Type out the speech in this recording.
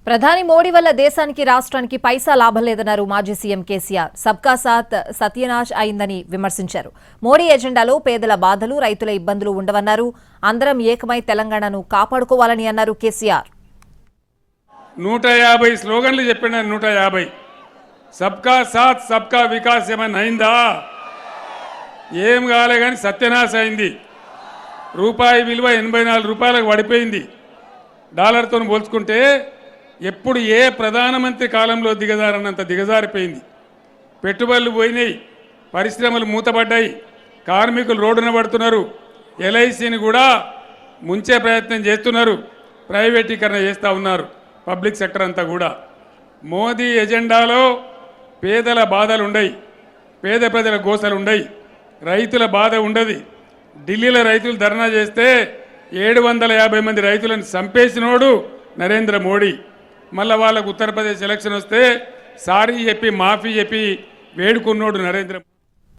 ప్రధాని మోడీ వల్ల దేశానికి రాష్ట్రానికి పైసా లాభం లేదన్నారు మాజీ సీఎం కేసీఆర్. సబ్కా సాత్ సత్యనాశ్ అయిందని విమర్శించారు. మోడీ ఎజెండాలో పేదల బాధలు, రైతుల ఇబ్బందులు ఉండవన్నారు. అందరం ఏకమై తెలంగాణను కాపాడుకోవాలని అన్నారు కేసీఆర్. 150 స్లోగన్లు చెప్పిన 150 సబ్కా సాత్ సబ్కా వికాస్ ఏమైనా అయిందా? ఏం కాలే కానీ సత్యనాశ అయింది. రూపాయి విలువ 84 రూపాయలకు పడిపోయింది. డాలర్తో పోల్చుకుంటే ఎప్పుడు ఏ ప్రధానమంత్రి కాలంలో దిగజారన్నంత దిగజారిపోయింది. పెట్టుబడులు పోయినాయి, పరిశ్రమలు మూతపడ్డాయి, కార్మికులు రోడ్డున పడుతున్నారు, ఎల్ఐసిని కూడా ముంచే ప్రయత్నం చేస్తున్నారు, ప్రైవేటీకరణ చేస్తూ ఉన్నారు పబ్లిక్ సెక్టర్ అంతా కూడా. మోదీ ఎజెండాలో పేదల బాధలు ఉండయి, పేద ప్రజల గోసలు ఉండయి, రైతుల బాధ ఉండదు. ఢిల్లీలో రైతులు ధర్నా చేస్తే 750 మంది రైతులను చంపేసినోడు నరేంద్ర మోడీ. మళ్ళీ వాళ్ళకు ఉత్తరప్రదేశ్ ఎలక్షన్ వస్తే సారీ చెప్పి మాఫీ చెప్పి వేడుకున్నోడు నరేంద్ర మోడీ.